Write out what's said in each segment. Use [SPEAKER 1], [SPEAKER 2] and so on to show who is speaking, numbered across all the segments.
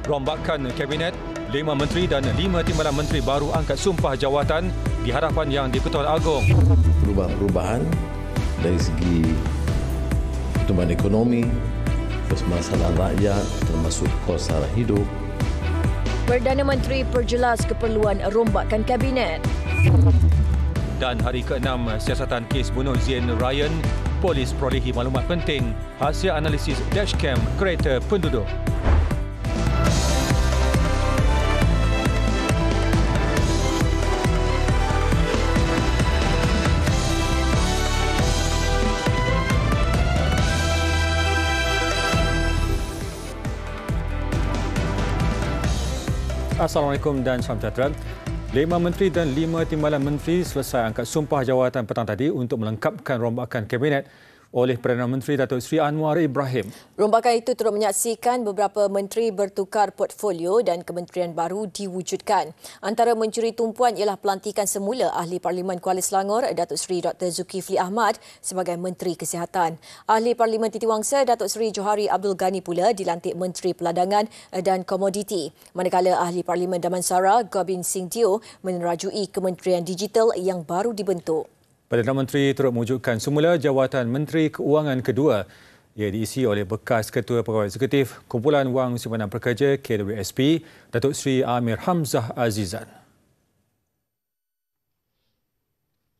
[SPEAKER 1] Rombakan Kabinet, 5 menteri dan 5 timbalan menteri baru angkat sumpah jawatan di hadapan Yang di-Pertuan Agong.
[SPEAKER 2] Perubahan dari segi pertumbuhan ekonomi, permasalahan rakyat termasuk kos sara hidup.
[SPEAKER 3] Perdana Menteri perjelas keperluan rombakan Kabinet.
[SPEAKER 1] Dan hari ke-6 siasatan kes bunuh Zain Ryan, polis perolehi maklumat penting hasil analisis dashcam kereta penduduk. Assalamualaikum dan salam sejahtera. 5 menteri dan 5 timbalan menteri selesai angkat sumpah jawatan petang tadi untuk melengkapkan rombakan Kabinet oleh Perdana Menteri Datuk Seri Anwar Ibrahim.
[SPEAKER 3] Rombakan itu turut menyaksikan beberapa menteri bertukar portfolio dan kementerian baru diwujudkan. Antara mencuri tumpuan ialah pelantikan semula Ahli Parlimen Kuala Selangor Datuk Seri Dr. Zulkifli Ahmad sebagai Menteri Kesihatan. Ahli Parlimen Titiwangsa Datuk Seri Johari Abdul Ghani pula dilantik Menteri Peladangan dan Komoditi. Manakala Ahli Parlimen Damansara Gobind Singh Teo menerajui Kementerian Digital yang baru dibentuk.
[SPEAKER 1] Perdana Menteri turut mewujudkan semula jawatan Menteri Keuangan kedua. Ia diisi oleh bekas Ketua Pegawai Eksekutif Kumpulan Wang Simpanan Pekerja KWSP, Datuk Seri Amir Hamzah Azizan.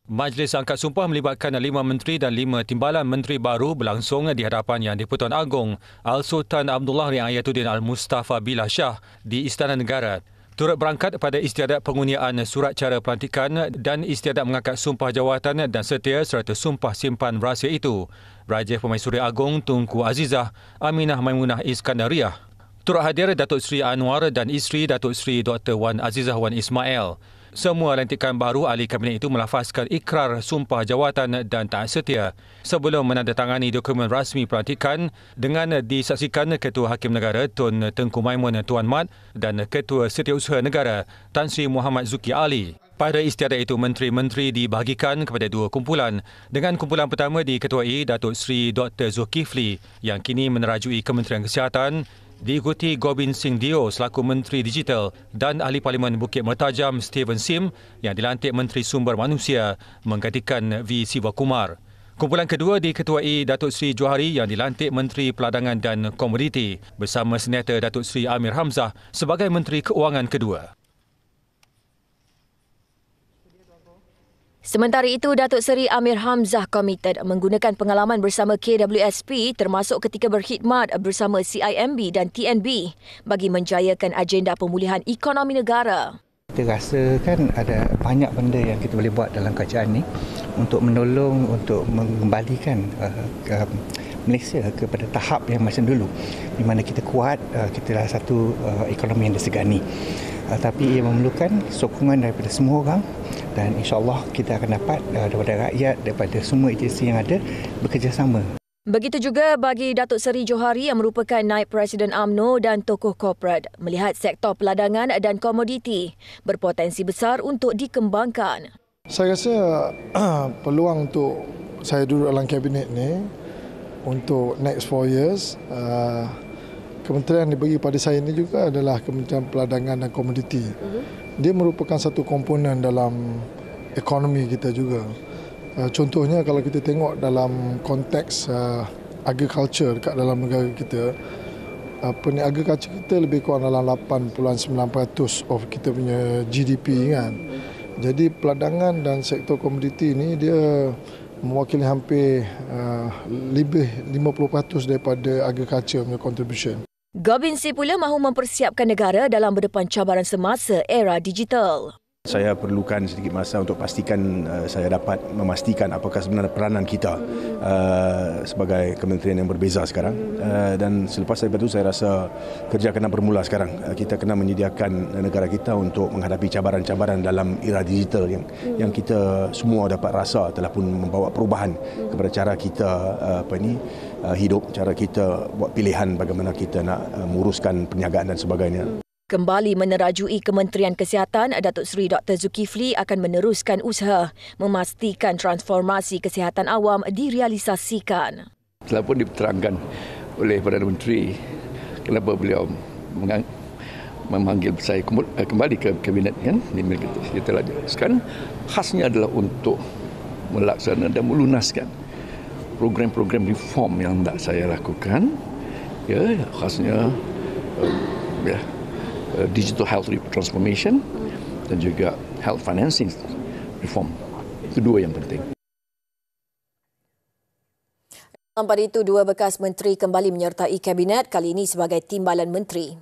[SPEAKER 1] Majlis angkat sumpah melibatkan 5 menteri dan 5 timbalan menteri baru berlangsung di hadapan Yang di-Pertuan Agong Al-Sultan Abdullah Riayatuddin Al-Mustafa Billah Shah di Istana Negara. Turut berangkat pada istiadat pengundiaan surat cara pelantikan dan istiadat mengangkat sumpah jawatan dan setia serta sumpah simpan rahsia itu, Raja Pemaisuri Agong Tunku Azizah Aminah Maimunah Iskandariah. Turut hadir Datuk Seri Anwar dan isteri Datuk Seri Dr. Wan Azizah Wan Ismail. Semua lantikan baru ahli kabinet itu melafazkan ikrar sumpah jawatan dan taat setia sebelum menandatangani dokumen rasmi pelantikan dengan disaksikan Ketua Hakim Negara Tun Tengku Maimun Tuan Mat dan Ketua Setiausaha Negara Tan Sri Muhammad Zuki Ali. Pada istiadat itu, menteri-menteri dibahagikan kepada 2 kumpulan dengan kumpulan pertama diketuai Datuk Seri Dr. Zulkifli yang kini menerajui Kementerian Kesihatan, diikuti Gobind Singh Teo selaku Menteri Digital dan Ahli Parlimen Bukit Mertajam Stephen Sim yang dilantik Menteri Sumber Manusia menggantikan V. Sivakumar. Kumpulan kedua diketuai Datuk Seri Johari yang dilantik Menteri Peladangan dan Komoditi bersama Senator Datuk Seri Amir Hamzah sebagai Menteri Keuangan kedua.
[SPEAKER 3] Sementara itu, Datuk Seri Amir Hamzah komited menggunakan pengalaman bersama KWSP termasuk ketika berkhidmat bersama CIMB dan TNB bagi menjayakan agenda pemulihan ekonomi negara.
[SPEAKER 4] Kita rasa kan ada banyak benda yang kita boleh buat dalam kerajaan ini untuk menolong, untuk mengembalikan Malaysia kepada tahap yang macam dulu di mana kita kuat, kita adalah satu ekonomi yang disegani. Tapi ia memerlukan sokongan daripada semua orang dan insya-Allah kita akan dapat daripada rakyat, daripada semua agensi yang ada bekerjasama.
[SPEAKER 3] Begitu juga bagi Datuk Seri Johari yang merupakan Naib Presiden UMNO dan tokoh korporat melihat sektor peladangan dan komoditi berpotensi besar untuk dikembangkan.
[SPEAKER 5] Saya rasa peluang untuk saya duduk dalam kabinet ni untuk next 4 years, kementerian yang dibagi pada saya ini juga adalah Kementerian Peladangan dan Komoditi. Dia merupakan satu komponen dalam ekonomi kita juga. Contohnya kalau kita tengok dalam konteks agriculture dekat dalam negara kita, agriculture kita lebih kurang dalam 8.9% of kita punya GDP kan. Jadi peladangan dan sektor komoditi ini dia mewakili hampir lebih 50% daripada agriculture punya contribution.
[SPEAKER 3] Gobind Singh pula mahu mempersiapkan negara dalam berdepan cabaran semasa era digital.
[SPEAKER 6] Saya perlukan sedikit masa untuk pastikan saya dapat memastikan apakah sebenarnya peranan kita sebagai kementerian yang berbeza sekarang. Dan selepas daripada itu saya rasa kerja kena bermula sekarang. Kita kena menyediakan negara kita untuk menghadapi cabaran-cabaran dalam era digital yang kita semua dapat rasa telah pun membawa perubahan kepada cara kita hidup, cara kita buat pilihan bagaimana kita nak menguruskan perniagaan dan sebagainya.
[SPEAKER 3] Kembali menerajui Kementerian Kesihatan, Datuk Seri Dr. Zulkifli akan meneruskan usaha memastikan transformasi kesihatan awam direalisasikan.
[SPEAKER 7] Telah pun diterangkan oleh Perdana Menteri kenapa beliau memanggil saya kembali ke kabinet kan. Sekarang khasnya adalah untuk melaksanakan dan melunaskan program-program reform yang hendak saya lakukan. Ya, khasnya digital health transformation dan juga health financing reform. Itu dua yang penting.
[SPEAKER 3] Pada itu, dua bekas menteri kembali menyertai kabinet, kali ini sebagai timbalan menteri.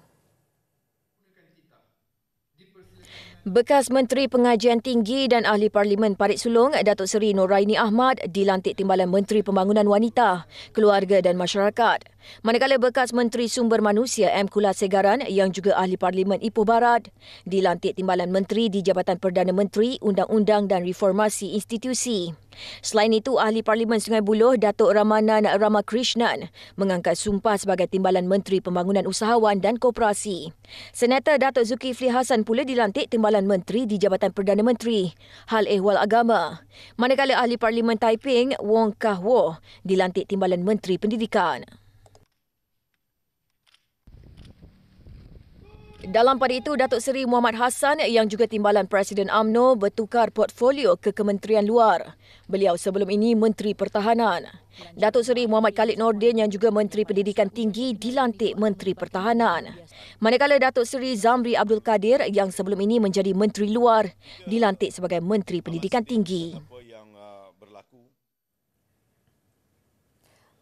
[SPEAKER 3] Bekas Menteri Pengajian Tinggi dan Ahli Parlimen Parit Sulong, Datuk Seri Noraini Ahmad dilantik Timbalan Menteri Pembangunan Wanita, Keluarga dan Masyarakat. Manakala bekas Menteri Sumber Manusia M. Kulasegaran yang juga Ahli Parlimen Ipoh Barat dilantik Timbalan Menteri di Jabatan Perdana Menteri Undang-Undang dan Reformasi Institusi. Selain itu, Ahli Parlimen Sungai Buloh Datuk Ramanan Ramakrishnan mengangkat sumpah sebagai Timbalan Menteri Pembangunan Usahawan dan Koperasi. Senator Datuk Zulkifli Hasan pula dilantik Timbalan Menteri di Jabatan Perdana Menteri Hal Ehwal Agama. Manakala Ahli Parlimen Taiping Wong Kah Woh dilantik Timbalan Menteri Pendidikan. Dalam pada itu, Datuk Seri Muhammad Hassan yang juga Timbalan Presiden UMNO bertukar portfolio ke kementerian luar. Beliau sebelum ini Menteri Pertahanan. Datuk Seri Muhammad Khalid Nordin yang juga Menteri Pendidikan Tinggi dilantik Menteri Pertahanan. Manakala Datuk Seri Zamri Abdul Kadir yang sebelum ini menjadi Menteri Luar dilantik sebagai Menteri Pendidikan Tinggi.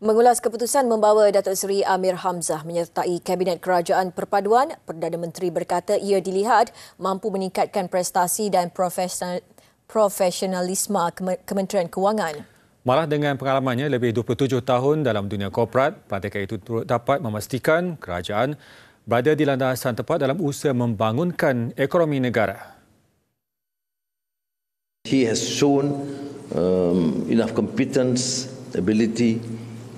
[SPEAKER 3] Mengulas keputusan membawa Datuk Seri Amir Hamzah menyertai Kabinet Kerajaan Perpaduan, Perdana Menteri berkata ia dilihat mampu meningkatkan prestasi dan profesionalisme Kementerian Kewangan.
[SPEAKER 1] Malah dengan pengalamannya lebih 27 tahun dalam dunia korporat, pelantikan itu turut dapat memastikan kerajaan berada di landasan tepat dalam usaha membangunkan ekonomi negara.
[SPEAKER 2] He has shown enough competence, ability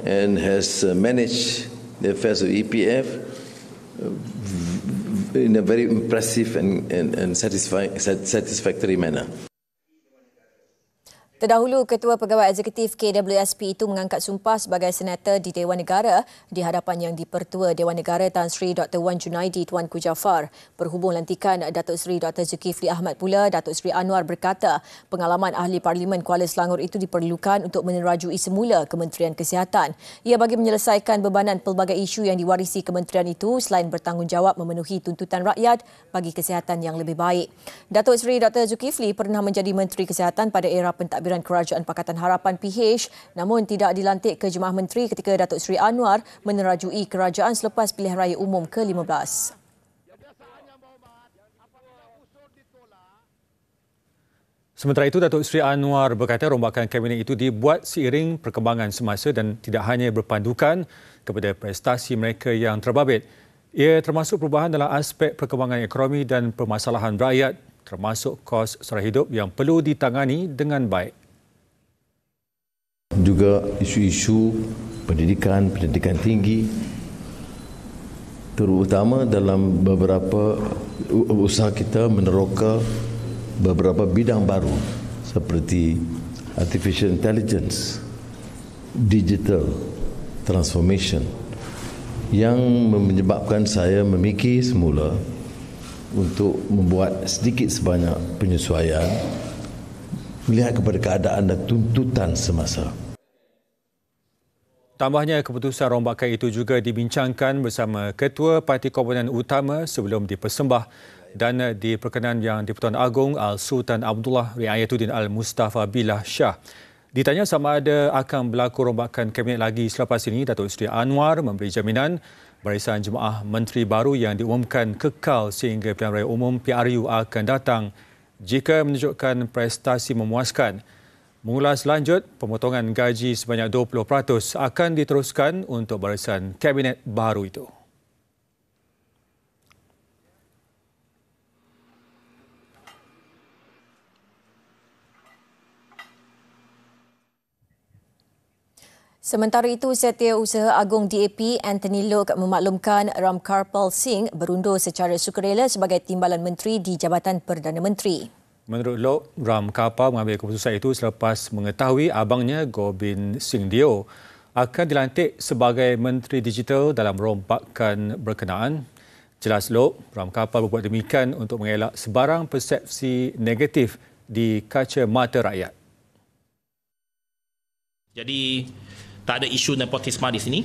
[SPEAKER 2] and has managed the affairs of EPF in a very impressive and satisfactory manner.
[SPEAKER 3] Terdahulu, Ketua Pegawai Eksekutif KWSP itu mengangkat sumpah sebagai senator di Dewan Negara di hadapan Yang di-Pertua Dewan Negara Tan Sri Dr. Wan Junaidi Tuanku Jaafar. Berhubung lantikan Datuk Seri Dr. Zulkifli Ahmad pula, Datuk Seri Anwar berkata pengalaman Ahli Parlimen Kuala Selangor itu diperlukan untuk menerajui semula Kementerian Kesihatan. Ia bagi menyelesaikan bebanan pelbagai isu yang diwarisi kementerian itu selain bertanggungjawab memenuhi tuntutan rakyat bagi kesihatan yang lebih baik. Datuk Seri Dr. Zulkifli pernah menjadi Menteri Kesihatan pada era pentadbiran Kerajaan Pakatan Harapan PH, namun tidak dilantik ke Jemaah Menteri ketika Datuk Seri Anwar menerajui kerajaan selepas pilihan raya umum ke-15.
[SPEAKER 1] Sementara itu, Datuk Seri Anwar berkata rombakan kabinet itu dibuat seiring perkembangan semasa dan tidak hanya berpandukan kepada prestasi mereka yang terbabit. Ia termasuk perubahan dalam aspek perkembangan ekonomi dan permasalahan rakyat, termasuk kos sara hidup yang perlu ditangani dengan baik.
[SPEAKER 2] Juga isu-isu pendidikan tinggi, terutama dalam beberapa usaha kita meneroka beberapa bidang baru seperti artificial intelligence, digital transformation yang menyebabkan saya memikir semula untuk membuat sedikit sebanyak penyesuaian melihat kepada keadaan dan tuntutan semasa.
[SPEAKER 1] Tambahnya, keputusan rombakan itu juga dibincangkan bersama Ketua Parti Komponen Utama sebelum dipersembah dan diperkenan Yang di-Pertuan Agong Al-Sultan Abdullah Riayatuddin Al-Mustafa Billah Shah. Ditanya sama ada akan berlaku rombakan kabinet lagi selepas ini, Datuk Seri Anwar memberi jaminan barisan jemaah menteri baru yang diumumkan kekal sehingga pilihan raya umum PRU akan datang jika menunjukkan prestasi memuaskan. Mengulas lanjut, pemotongan gaji sebanyak 20% akan diteruskan untuk barisan kabinet baru itu.
[SPEAKER 3] Sementara itu, Setiausaha Agung DAP Anthony Loke memaklumkan Ramkarpal Singh berundur secara sukarela sebagai Timbalan Menteri di Jabatan Perdana Menteri.
[SPEAKER 1] Menurut Loke, Ramkarpal mengambil keputusan itu selepas mengetahui abangnya Gobind Singh Deo akan dilantik sebagai Menteri Digital dalam rombakan berkenaan. Jelas Lok, peram kapal berbuat demikian untuk mengelak sebarang persepsi negatif di kaca mata rakyat.
[SPEAKER 8] Jadi tak ada isu nepotisme di sini.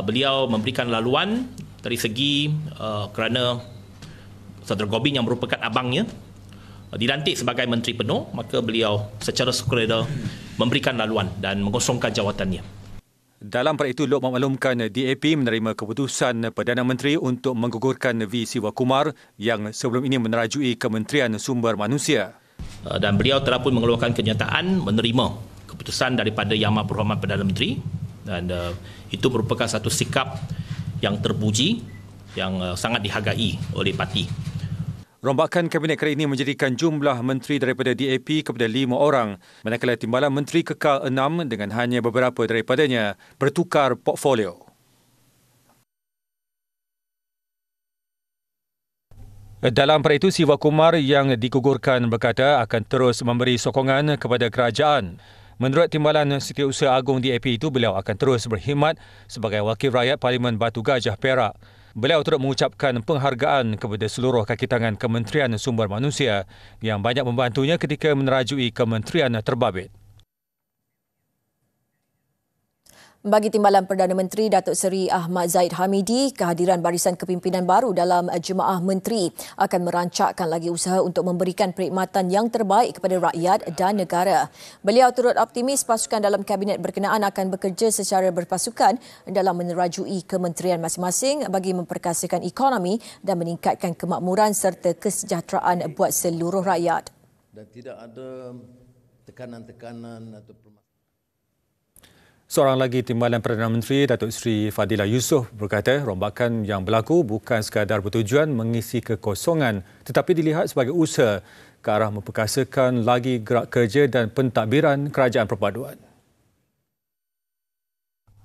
[SPEAKER 8] Beliau memberikan laluan dari segi kerana Saudara Gobin yang merupakan abangnya dilantik sebagai Menteri Penuh, maka beliau secara sukarela memberikan laluan dan mengosongkan jawatannya.
[SPEAKER 1] Dalam pada itu, Lok memaklumkan DAP menerima keputusan Perdana Menteri untuk menggugurkan V. Sivakumar yang sebelum ini menerajui Kementerian Sumber Manusia.
[SPEAKER 8] Dan beliau telah pun mengeluarkan kenyataan menerima keputusan daripada Yang Amat Berhormat Perdana Menteri, dan itu merupakan satu sikap yang terpuji, yang sangat dihargai oleh parti.
[SPEAKER 1] Rombakan Kabinet kali ini menjadikan jumlah menteri daripada DAP kepada 5 orang, manakala timbalan menteri kekal 6 dengan hanya beberapa daripadanya bertukar portfolio. Dalam pada itu, Sivakumar yang digugurkan berkata akan terus memberi sokongan kepada kerajaan. Menurut Timbalan Setiausaha Agung DAP itu, beliau akan terus berkhidmat sebagai wakil rakyat Parlimen Batu Gajah, Perak. Beliau turut mengucapkan penghargaan kepada seluruh kaki tangan Kementerian Sumber Manusia yang banyak membantunya ketika menerajui kementerian terbabit.
[SPEAKER 3] Bagi Timbalan Perdana Menteri Datuk Seri Ahmad Zahid Hamidi, kehadiran barisan kepimpinan baru dalam Jemaah Menteri akan merancakkan lagi usaha untuk memberikan perkhidmatan yang terbaik kepada rakyat dan negara. Beliau turut optimis pasukan dalam kabinet berkenaan akan bekerja secara berpasukan dalam menerajui kementerian masing-masing bagi memperkasakan ekonomi dan meningkatkan kemakmuran serta kesejahteraan buat seluruh rakyat.
[SPEAKER 2] Dan tidak ada tekanan-tekanan atau
[SPEAKER 1] Seorang lagi Timbalan Perdana Menteri Datuk Seri Fadilah Yusof berkata rombakan yang berlaku bukan sekadar bertujuan mengisi kekosongan tetapi dilihat sebagai usaha ke arah memperkasakan lagi gerak kerja dan pentadbiran kerajaan perpaduan.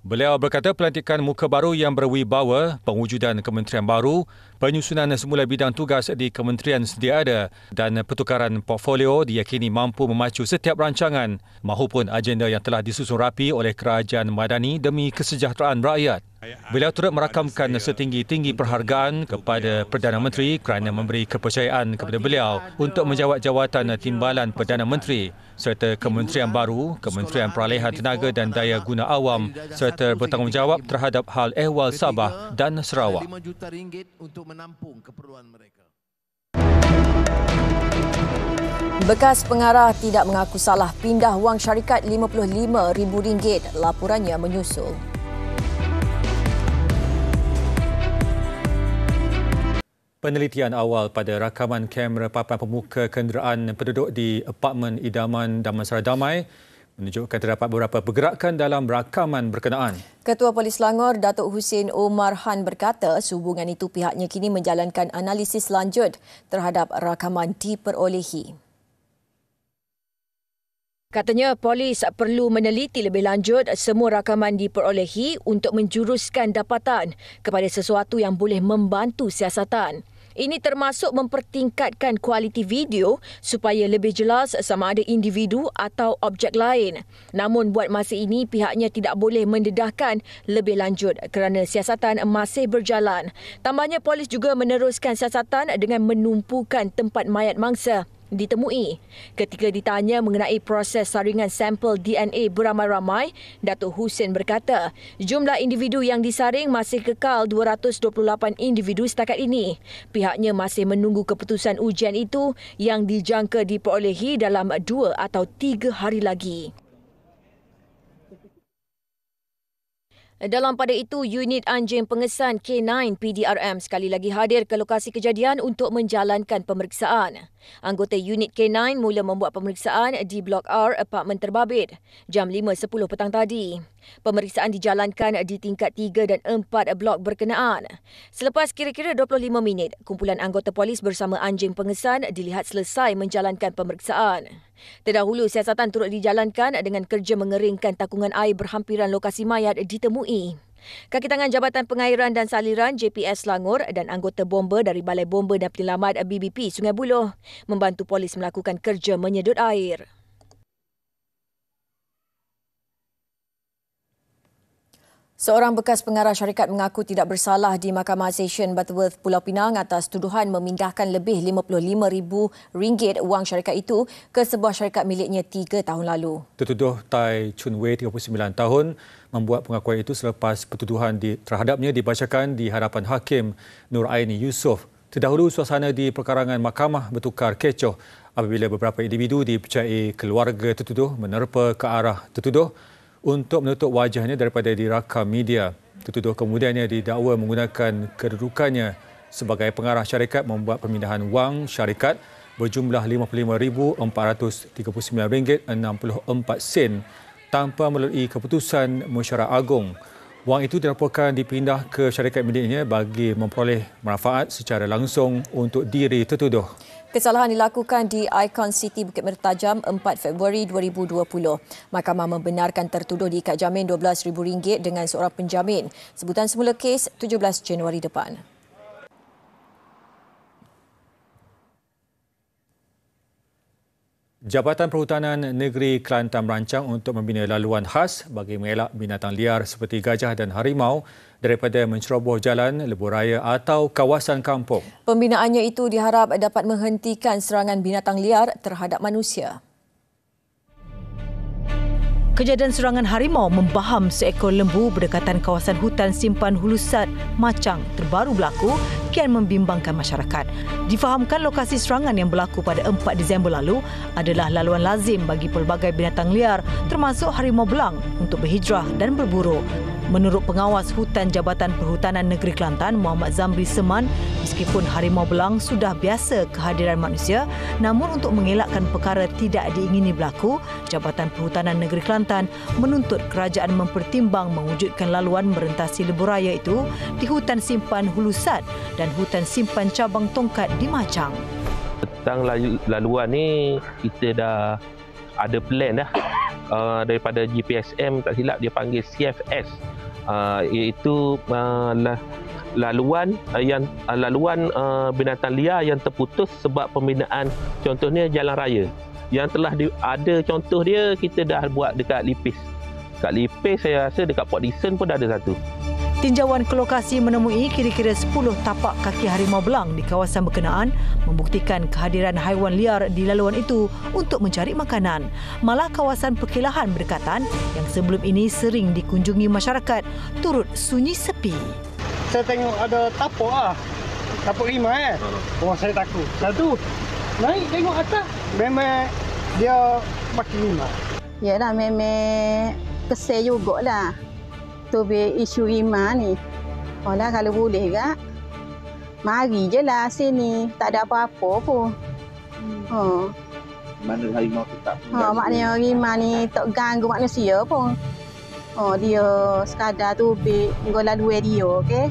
[SPEAKER 1] Beliau berkata pelantikan muka baru yang berwibawa, pewujudan kementerian baru, penyusunan semula bidang tugas di kementerian sedia ada dan pertukaran portfolio diyakini mampu memacu setiap rancangan mahupun agenda yang telah disusun rapi oleh kerajaan madani demi kesejahteraan rakyat. Beliau turut merakamkan setinggi-tinggi perhargaan kepada Perdana Menteri kerana memberi kepercayaan kepada beliau untuk menjawat jawatan Timbalan Perdana Menteri serta Kementerian Baru, Kementerian Peralihan Tenaga dan Daya Guna Awam serta bertanggungjawab terhadap hal ehwal Sabah dan Sarawak.
[SPEAKER 2] RM5 juta untuk menampung keperluan mereka.
[SPEAKER 3] Bekas pengarah tidak mengaku salah pindah wang syarikat RM55,000. Laporannya menyusul.
[SPEAKER 1] Penelitian awal pada rakaman kamera papan pemuka kenderaan penduduk di apartmen idaman Damansara Damai menunjukkan terdapat beberapa pergerakan dalam rakaman berkenaan.
[SPEAKER 3] Ketua Polis Selangor, Datuk Hussein Omar Han berkata sehubungan itu pihaknya kini menjalankan analisis lanjut terhadap rakaman diperolehi. Katanya polis perlu meneliti lebih lanjut semua rakaman diperolehi untuk menjuruskan dapatan kepada sesuatu yang boleh membantu siasatan. Ini termasuk mempertingkatkan kualiti video supaya lebih jelas sama ada individu atau objek lain. Namun buat masa ini pihaknya tidak boleh mendedahkan lebih lanjut kerana siasatan masih berjalan. Tambahnya polis juga meneruskan siasatan dengan menumpukan tempat mayat mangsa ditemui. Ketika ditanya mengenai proses saringan sampel DNA beramai-ramai, Datuk Hussein berkata jumlah individu yang disaring masih kekal 228 individu setakat ini. Pihaknya masih menunggu keputusan ujian itu yang dijangka diperolehi dalam 2 atau 3 hari lagi. Dalam pada itu, unit anjing pengesan K9 PDRM sekali lagi hadir ke lokasi kejadian untuk menjalankan pemeriksaan. Anggota unit K9 mula membuat pemeriksaan di Blok R, apartmen terbabit, jam 5.10 petang tadi. Pemeriksaan dijalankan di tingkat 3 dan 4 blok berkenaan. Selepas kira-kira 25 minit, kumpulan anggota polis bersama anjing pengesan dilihat selesai menjalankan pemeriksaan. Terdahulu, siasatan turut dijalankan dengan kerja mengeringkan takungan air berhampiran lokasi mayat ditemui. Kaki tangan Jabatan Pengairan dan Saliran JPS Selangor dan anggota bomba dari Balai Bomba dan Penyelamat BBP Sungai Buloh membantu polis melakukan kerja menyedut air. Seorang bekas pengarah syarikat mengaku tidak bersalah di Mahkamah Session Butterworth Pulau Pinang atas tuduhan memindahkan lebih RM55,000 wang syarikat itu ke sebuah syarikat miliknya 3 tahun lalu.
[SPEAKER 1] Tertuduh Tai Chun Wei, 39 tahun, membuat pengakuan itu selepas pertuduhan terhadapnya dibacakan di hadapan Hakim Nur Aini Yusof. Terdahulu, suasana di perkarangan mahkamah bertukar kecoh apabila beberapa individu dipercayai keluarga tertuduh menerpa ke arah tertuduh untuk menutup wajahnya daripada dirakam media. Tertuduh kemudiannya didakwa menggunakan kedudukannya sebagai pengarah syarikat membuat pemindahan wang syarikat berjumlah RM55,039.64 tanpa melalui keputusan Mesyuarat Agung. Wang itu dilaporkan dipindah ke syarikat miliknya bagi memperoleh manfaat secara langsung untuk diri tertuduh.
[SPEAKER 3] Kesalahan dilakukan di Icon City Bukit Mertajam 4 Februari 2020. Mahkamah membenarkan tertuduh diikat jamin RM12,000 dengan seorang penjamin. Sebutan semula kes 17 Januari depan.
[SPEAKER 1] Jabatan Perhutanan Negeri Kelantan merancang untuk membina laluan khas bagi mengelak binatang liar seperti gajah dan harimau daripada menceroboh jalan, lebuh-raya atau kawasan kampung.
[SPEAKER 3] Pembinaannya itu diharap dapat menghentikan serangan binatang liar terhadap manusia.
[SPEAKER 9] Kejadian serangan harimau membaham seekor lembu berdekatan kawasan hutan simpan Hulusat, Machang terbaru berlaku kian membimbangkan masyarakat. Difahamkan lokasi serangan yang berlaku pada 4 Disember lalu adalah laluan lazim bagi pelbagai binatang liar termasuk harimau belang untuk berhijrah dan berburu. Menurut pengawas hutan Jabatan Perhutanan Negeri Kelantan, Muhammad Zamri Seman, meskipun harimau belang sudah biasa kehadiran manusia, namun untuk mengelakkan perkara tidak diingini berlaku, Jabatan Perhutanan Negeri Kelantan menuntut kerajaan mempertimbang mewujudkan laluan merentasi lebuh-raya itu di hutan simpan Hulusat dan hutan simpan cabang Tongkat di Machang.
[SPEAKER 10] Tentang laluan ni kita dah ada plan dah daripada GPSM, tak silap dia panggil CFS, iaitu laluan binatang liar yang terputus sebab pembinaan, contohnya jalan raya yang telah ada contoh dia kita dah buat dekat Lipis. Dekat Lipis saya rasa dekat Port Dickson pun dah ada satu.
[SPEAKER 9] Tinjauan ke lokasi menemui kira-kira 10 tapak kaki harimau belang di kawasan berkenaan membuktikan kehadiran haiwan liar di laluan itu untuk mencari makanan. Malah kawasan perkelahan berdekatan yang sebelum ini sering dikunjungi masyarakat turut sunyi sepi.
[SPEAKER 11] Saya tengok ada tapak tapak 5 orang saya takut. Satu naik tengok atas memang dia makin 5.
[SPEAKER 12] Yalah memang kesal jugalah. Tu be isu iman ni. Olah kalau boleh ke, mari je lah sini. Tak ada apa-apa pun.
[SPEAKER 13] Mana harimau tu tak?
[SPEAKER 12] Maknanya harimau ni tak ganggu manusia pun. Dia sekadar tu be lalu dia, okey?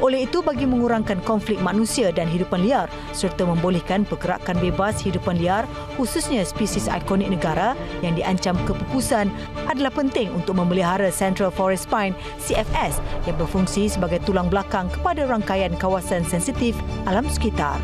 [SPEAKER 9] Oleh itu, bagi mengurangkan konflik manusia dan hidupan liar serta membolehkan pergerakan bebas hidupan liar, khususnya spesies ikonik negara yang diancam kepupusan, adalah penting untuk memelihara Central Forest Pine CFS yang berfungsi sebagai tulang belakang kepada rangkaian kawasan sensitif alam sekitar.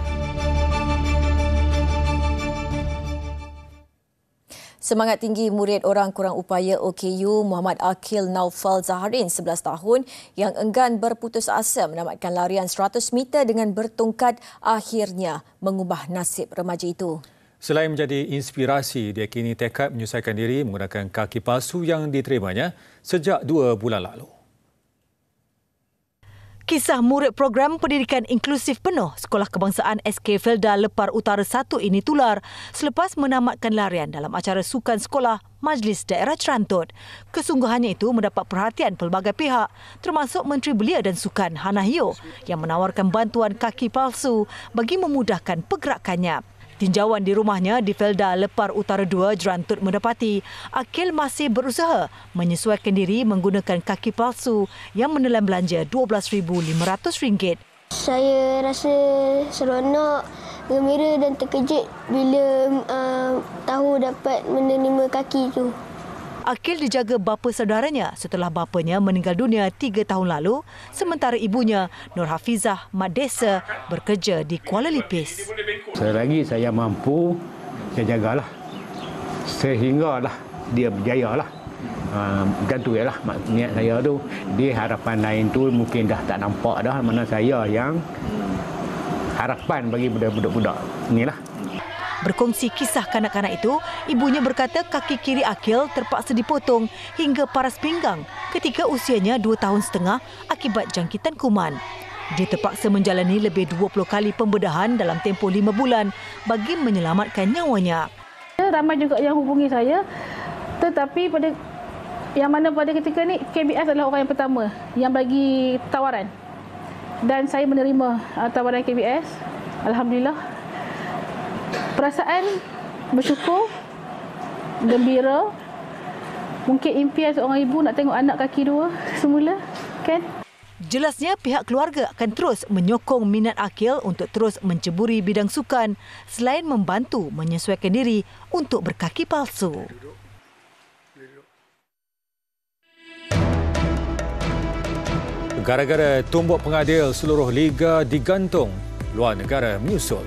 [SPEAKER 3] Semangat tinggi murid orang kurang upaya OKU Muhammad Akil Naufal Zaharin 11 tahun yang enggan berputus asa menamatkan larian 100 meter dengan bertongkat akhirnya mengubah nasib remaja itu.
[SPEAKER 1] Selain menjadi inspirasi, dia kini tekad menyelesaikan diri menggunakan kaki palsu yang diterimanya sejak 2 bulan lalu.
[SPEAKER 9] Kisah murid program pendidikan inklusif penuh Sekolah Kebangsaan SK Felda Lepar Utara 1 ini tular selepas menamatkan larian dalam acara sukan sekolah Majlis Daerah Cerantut. Kesungguhannya itu mendapat perhatian pelbagai pihak, termasuk Menteri Belia dan Sukan Hannah Yeoh yang menawarkan bantuan kaki palsu bagi memudahkan pergerakannya. Tinjauan di rumahnya di Felda Lepar Utara 2, Jerantut mendapati Akil masih berusaha menyesuaikan diri menggunakan kaki palsu yang menelan belanja RM12,500.
[SPEAKER 14] Saya rasa seronok, gembira dan terkejut bila tahu dapat menerima kaki itu.
[SPEAKER 9] Akil dijaga bapa saudaranya setelah bapanya meninggal dunia 3 tahun lalu, sementara ibunya Nur Hafizah Mat Desa bekerja di Kuala Lipis.
[SPEAKER 15] Selagi saya mampu, saya jagalah sehinggalah dia berjaya lah.
[SPEAKER 13] Bukan tu lah niat saya tu. Di harapan lain tu mungkin dah tak nampak dah, mana saya yang harapan bagi budak-budak ni lah.
[SPEAKER 9] Berkongsi kisah kanak-kanak itu, ibunya berkata kaki kiri Akil terpaksa dipotong hingga paras pinggang ketika usianya 2 tahun setengah akibat jangkitan kuman. Dia terpaksa menjalani lebih 20 kali pembedahan dalam tempoh 5 bulan bagi menyelamatkan nyawanya.
[SPEAKER 15] Ramai juga yang hubungi saya, tetapi pada ketika ni KBS adalah orang yang pertama yang bagi tawaran. Dan saya menerima tawaran KBS. Alhamdulillah. Perasaan bersyukur, gembira. Mungkin impian seorang ibu nak tengok anak kaki 2 semula, kan?
[SPEAKER 9] Jelasnya pihak keluarga akan terus menyokong minat Akil untuk terus menceburi bidang sukan selain membantu menyesuaikan diri untuk berkaki palsu.
[SPEAKER 1] Gara-gara tumbuk pengadil, seluruh liga digantung. Luar negara menyusul.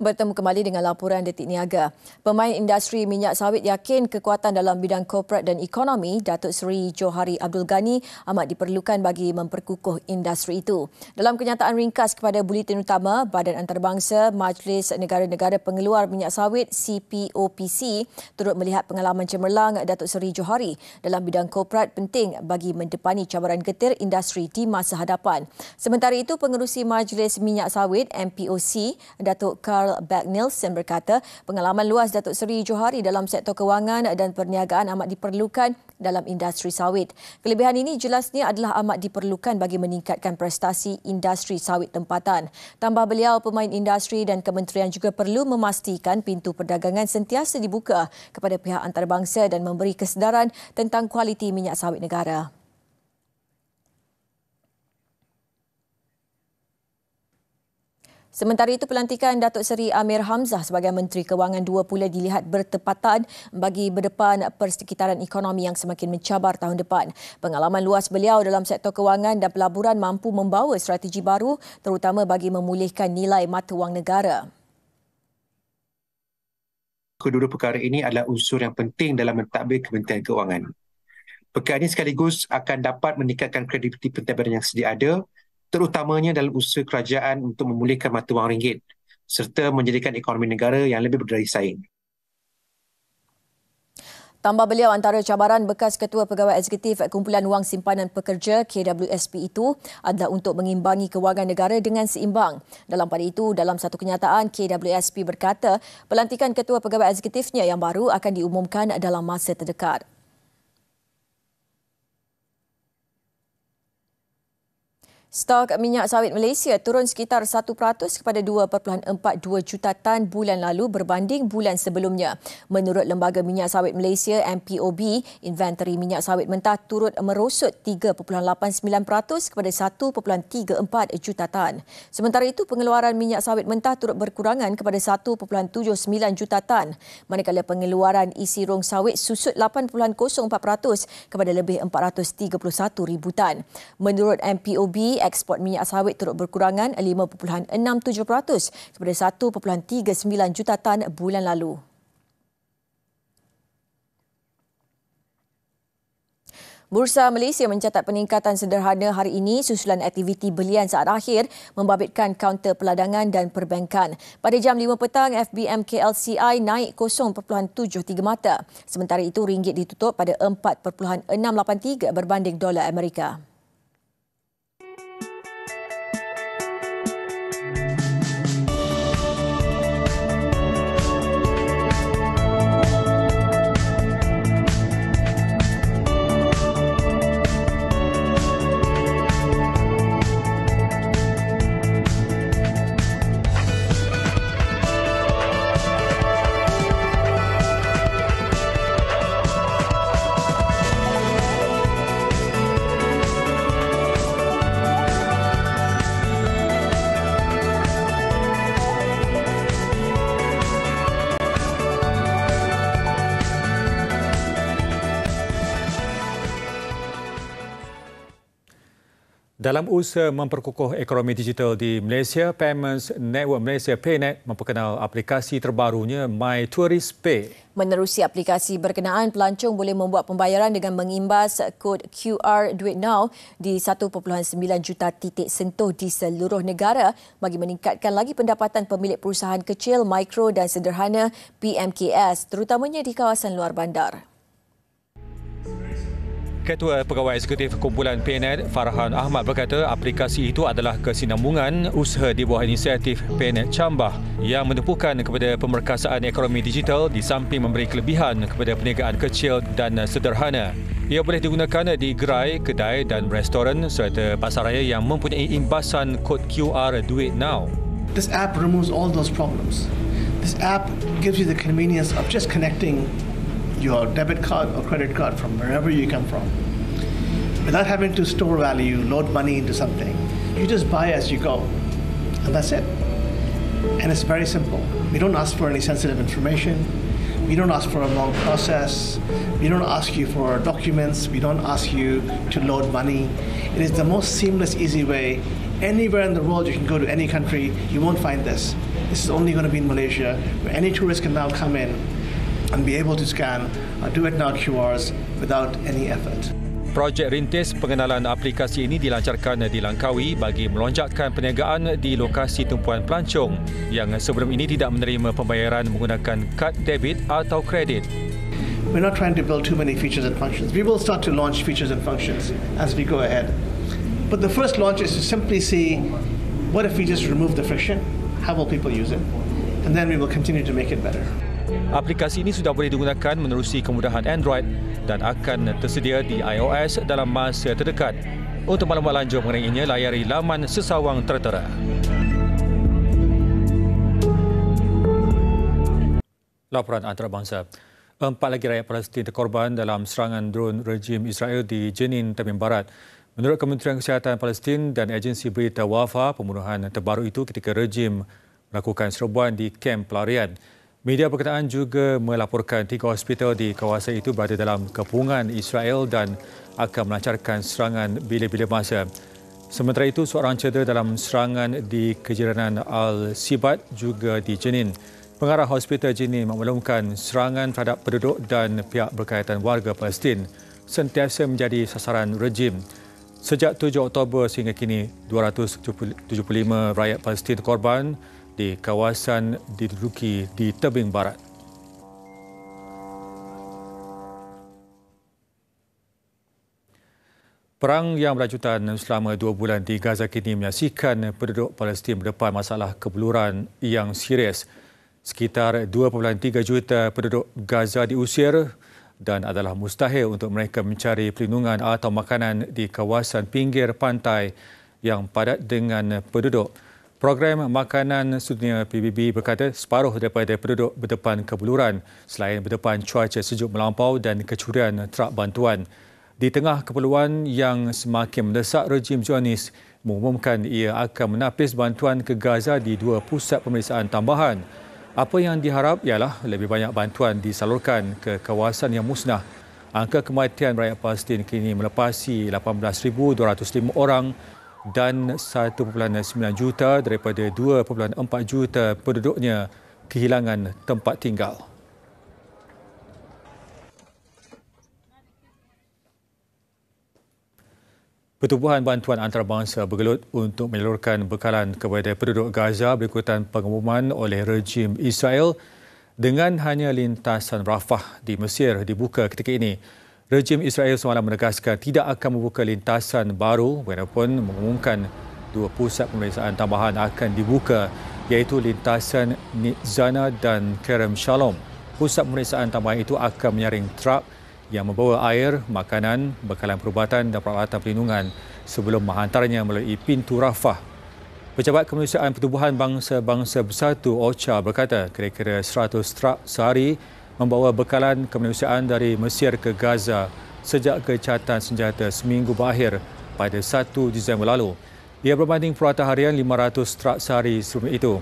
[SPEAKER 3] Bertemu kembali dengan laporan Detik Niaga. Pemain industri minyak sawit yakin kekuatan dalam bidang korporat dan ekonomi Datuk Seri Johari Abdul Ghani amat diperlukan bagi memperkukuh industri itu. Dalam kenyataan ringkas kepada Buletin Utama, Badan Antarabangsa Majlis Negara-Negara Pengeluar Minyak Sawit CPOPC turut melihat pengalaman cemerlang Datuk Seri Johari dalam bidang korporat penting bagi mendepani cabaran getir industri di masa hadapan. Sementara itu, Pengerusi Majlis Minyak Sawit MPOC Datuk Karl Beck Nielsen berkata pengalaman luas Datuk Seri Johari dalam sektor kewangan dan perniagaan amat diperlukan dalam industri sawit. Kelebihan ini jelasnya adalah amat diperlukan bagi meningkatkan prestasi industri sawit tempatan. Tambah beliau, pemain industri dan kementerian juga perlu memastikan pintu perdagangan sentiasa dibuka kepada pihak antarabangsa dan memberi kesedaran tentang kualiti minyak sawit negara. Sementara itu, pelantikan Datuk Seri Amir Hamzah sebagai Menteri Kewangan 2 pula dilihat bertepatan bagi berdepan persekitaran ekonomi yang semakin mencabar tahun depan. Pengalaman luas beliau dalam sektor kewangan dan pelaburan mampu membawa strategi baru terutama bagi memulihkan nilai mata wang negara.
[SPEAKER 16] Kedua-dua perkara ini adalah unsur yang penting dalam mentadbir Kementerian Kewangan. Perkara ini sekaligus akan dapat meningkatkan kredibiliti pentadbiran yang sedia ada, terutamanya dalam usaha kerajaan untuk memulihkan mata wang ringgit serta menjadikan ekonomi negara yang lebih berdaya saing.
[SPEAKER 3] Tambah beliau, antara cabaran bekas Ketua Pegawai Eksekutif Kumpulan Wang Simpanan Pekerja KWSP itu adalah untuk mengimbangi kewangan negara dengan seimbang. Dalam pada itu, dalam satu kenyataan, KWSP berkata pelantikan Ketua Pegawai Eksekutifnya yang baru akan diumumkan dalam masa terdekat. Stok minyak sawit Malaysia turun sekitar 1% kepada 2.42 juta tan bulan lalu berbanding bulan sebelumnya. Menurut Lembaga Minyak Sawit Malaysia MPOB, inventory minyak sawit mentah turut merosot 3.89% kepada 1.34 juta tan. Sementara itu, pengeluaran minyak sawit mentah turut berkurangan kepada 1.79 juta tan, manakala pengeluaran isi rong sawit susut 8.04% kepada lebih 431,000 tan. Menurut MPOB, ekspor minyak sawit turut berkurangan 5.67% kepada 1.39 juta tan bulan lalu. Bursa Malaysia mencatat peningkatan sederhana hari ini susulan aktiviti belian saat akhir membabitkan kaunter peladangan dan perbankan. Pada jam 5 petang, FBM KLCI naik 0.73 mata. Sementara itu, ringgit ditutup pada 4.683 berbanding dolar Amerika.
[SPEAKER 1] Dalam usaha memperkukuh ekonomi digital di Malaysia, Payments Network Malaysia PayNet memperkenal aplikasi terbarunya My Tourist Pay.
[SPEAKER 3] Menerusi aplikasi berkenaan, pelancong boleh membuat pembayaran dengan mengimbas kod QR Duit Now di 1.9 juta titik sentuh di seluruh negara bagi meningkatkan lagi pendapatan pemilik perusahaan kecil, mikro dan sederhana PMKS, terutamanya di kawasan luar bandar.
[SPEAKER 1] Ketua Pegawai Eksekutif Kumpulan PayNet, Farhan Ahmad berkata aplikasi itu adalah kesinambungan usaha di bawah inisiatif PayNet Chambah yang menepukan kepada pemerkasaan ekonomi digital di samping memberi kelebihan kepada perniagaan kecil dan sederhana. Ia boleh digunakan di gerai, kedai dan restoran serta pasaraya yang mempunyai imbasan kod QR Duit Now.
[SPEAKER 17] This app removes all those problems. This app gives you the convenience of just connecting your debit card or credit card from wherever you come from. Without having to store value, load money into something. You just buy as you go. And that's it. And it's very simple. We don't ask for any sensitive information. We don't ask for a long process. We don't ask you for documents. We don't ask you to load money. It is the most seamless, easy way. Anywhere in the world you can go to any country, you won't find this. This is only going to be in Malaysia, where any tourist can now come in and be able to scan Duit Now QRs without any effort.
[SPEAKER 1] Projek rintis pengenalan aplikasi ini dilancarkan di Langkawi bagi melonjakkan perniagaan di lokasi tumpuan pelancong yang sebelum ini tidak menerima pembayaran menggunakan kad debit atau kredit.
[SPEAKER 17] We're not trying to build too many features and functions. We will start to launch features and functions as we go ahead. But the first launch is to simply see what if we just remove the friction, how will people use it, and then we will continue to make it better.
[SPEAKER 1] Aplikasi ini sudah boleh digunakan menerusi kemudahan Android dan akan tersedia di iOS dalam masa terdekat. Untuk maklumat lanjut mengenainya, layari laman Sesawang Tertera. Laporan antarabangsa. 4 lagi rakyat Palestin terkorban dalam serangan dron rejim Israel di Jenin, Tepian Barat. Menurut Kementerian Kesihatan Palestin dan agensi berita Wafa, pembunuhan terbaru itu ketika rejim melakukan serbuan di kamp pelarian. Media berkenaan juga melaporkan 3 hospital di kawasan itu berada dalam kepungan Israel dan akan melancarkan serangan bila-bila masa. Sementara itu, seorang cedera dalam serangan di kejiranan Al-Sibat juga di Jenin. Pengarah Hospital Jenin memaklumkan serangan terhadap penduduk dan pihak berkaitan warga Palestin sentiasa menjadi sasaran rejim. Sejak 7 Oktober sehingga kini, 275 rakyat Palestin korban di kawasan diduduki di tebing barat. Perang yang berlanjutan selama 2 bulan di Gaza kini menyaksikan penduduk Palestin berdepan masalah kebeluran yang serius. Sekitar 2.3 juta penduduk Gaza diusir dan adalah mustahil untuk mereka mencari perlindungan atau makanan di kawasan pinggir pantai yang padat dengan penduduk. Program Makanan Sedunia PBB berkata separuh daripada penduduk berdepan kebeluran selain berdepan cuaca sejuk melampau dan kecurian truk bantuan. Di tengah keperluan yang semakin mendesak, rejim Zionis mengumumkan ia akan menapis bantuan ke Gaza di 2 pusat pemeriksaan tambahan. Apa yang diharap ialah lebih banyak bantuan disalurkan ke kawasan yang musnah. Angka kematian rakyat Palestin kini melepasi 18,205 orang dan 1.9 juta daripada 2.4 juta penduduknya kehilangan tempat tinggal. Pertubuhan bantuan antarabangsa bergelut untuk menyalurkan bekalan kepada penduduk Gaza berikutan pengumuman oleh rejim Israel dengan hanya lintasan Rafah di Mesir dibuka ketika ini. Rejim Israel semalam menegaskan tidak akan membuka lintasan baru walaupun mengumumkan 2 pusat pemeriksaan tambahan akan dibuka iaitu lintasan Nitzana dan Kerem Shalom. Pusat pemeriksaan tambahan itu akan menyaring truk yang membawa air, makanan, bekalan perubatan dan peralatan perlindungan sebelum menghantarnya melalui pintu Rafah. Pejabat Kemanusiaan Pertubuhan Bangsa-Bangsa Bersatu OCHA berkata kira-kira 100 truk sehari membawa bekalan kemanusiaan dari Mesir ke Gaza sejak gecatan senjata seminggu berakhir pada 1 Disember lalu. Ia berbanding purata harian 500 truk sehari sebelum itu.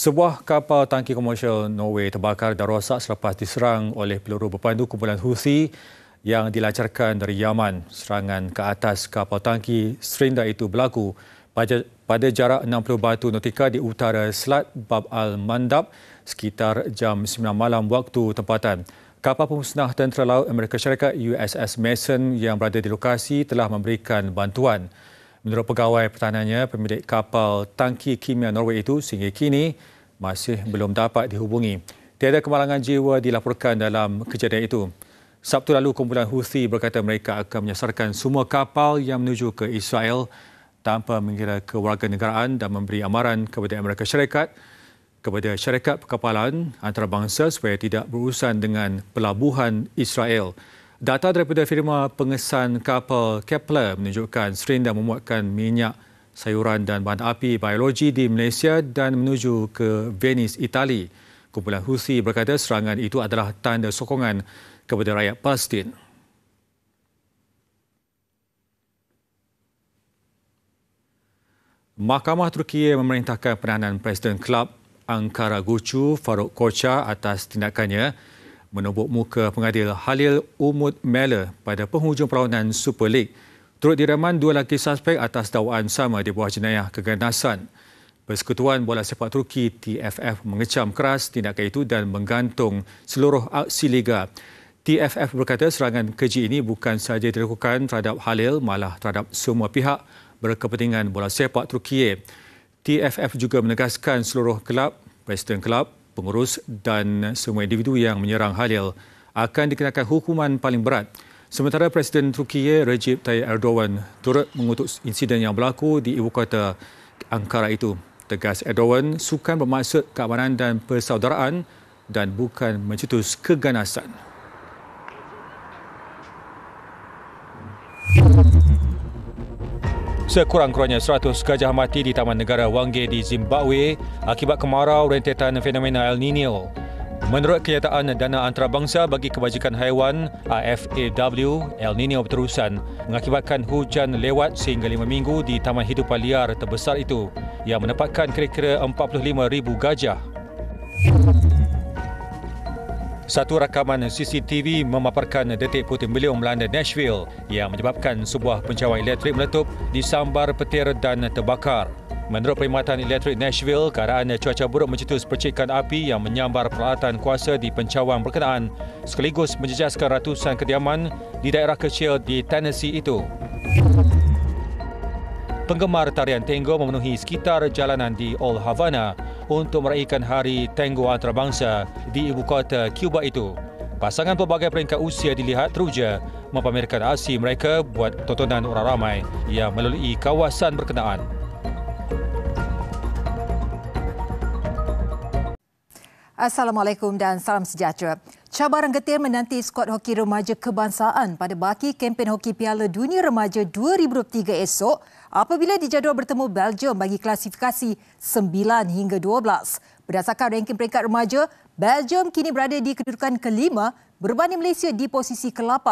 [SPEAKER 1] Sebuah kapal tangki komersial Norway terbakar dan rosak selepas diserang oleh peluru berpandu kumpulan Houthi yang dilancarkan dari Yaman. Serangan ke atas kapal tangki Srinda itu berlaku pada jarak 60 batu nautika di utara Selat Bab al-Mandab sekitar jam 9 malam waktu tempatan. Kapal pemusnah Tentera Laut Amerika Syarikat USS Mason yang berada di lokasi telah memberikan bantuan. Menurut pegawai pertahanannya, pemilik kapal tangki kimia Norway itu sehingga kini masih belum dapat dihubungi. Tiada kemalangan jiwa dilaporkan dalam kejadian itu. Sabtu lalu, kumpulan Houthi berkata mereka akan menyasarkan semua kapal yang menuju ke Israel tanpa mengira kewarganegaraan dan memberi amaran kepada Amerika Syarikat, kepada syarikat perkapalan antarabangsa supaya tidak berurusan dengan pelabuhan Israel. Data daripada firma pengesan kapal Kepler menunjukkan Srinda memuatkan minyak, sayuran dan bahan api biologi di Malaysia dan menuju ke Venice, Itali. Kumpulan Houthi berkata serangan itu adalah tanda sokongan kepada rakyat Palestin. Mahkamah Turkiye memerintahkan penahanan Presiden Kelab Ankara Gucu Faruk Korca atas tindakannya menumbuk muka pengadil Halil Umut Mela pada penghujung perlawanan Super League. Turut direman dua lelaki suspek atas dakwaan sama di bawah jenayah keganasan. Persekutuan Bola Sepak Turki TFF mengecam keras tindakan itu dan menggantung seluruh aksi liga. TFF berkata serangan keji ini bukan sahaja dilakukan terhadap Halil, malah terhadap semua pihak berkepentingan bola sepak Turkiye. TFF juga menegaskan seluruh kelab, presiden kelab, pengurus dan semua individu yang menyerang Halil akan dikenakan hukuman paling berat. Sementara Presiden Turkiye Recep Tayyip Erdogan turut mengutuk insiden yang berlaku di ibu kota Ankara itu. Tegas Erdogan, sukan bermaksud keamanan dan persaudaraan dan bukan mencetus keganasan. Sekurang-kurangnya 100 gajah mati di Taman Negara Wangge di Zimbabwe akibat kemarau rentetan fenomena El Nino. Menurut kenyataan Dana Antarabangsa bagi Kebajikan Haiwan AFAW, El Nino berterusan mengakibatkan hujan lewat sehingga 5 minggu di Taman Hidupan Liar terbesar itu yang menempatkan kira-kira 45,000 gajah. Satu rakaman CCTV memaparkan detik puting beliung melanda Nashville yang menyebabkan sebuah pencawan elektrik meletup, disambar petir dan terbakar. Menurut Perkhidmatan Elektrik Nashville, keadaan cuaca buruk mencetus percikan api yang menyambar peralatan kuasa di pencawan berkenaan sekaligus menjejaskan ratusan kediaman di daerah kecil di Tennessee itu. Penggemar tarian tango memenuhi sekitar jalanan di Old Havana untuk meraihkan Hari Tango Antarabangsa di ibu kota Cuba itu. Pasangan pelbagai peringkat usia dilihat teruja mempamerkan aksi mereka buat tontonan orang ramai yang melalui kawasan berkenaan.
[SPEAKER 9] Assalamualaikum dan salam sejahtera. Cabaran getir menanti skuad hoki remaja kebangsaan pada baki kempen hoki Piala Dunia Remaja 2023 esok apabila dijadual bertemu Belgium bagi klasifikasi 9 hingga 12. Berdasarkan ranking peringkat remaja, Belgium kini berada di kedudukan kelima berbanding Malaysia di posisi ke-8.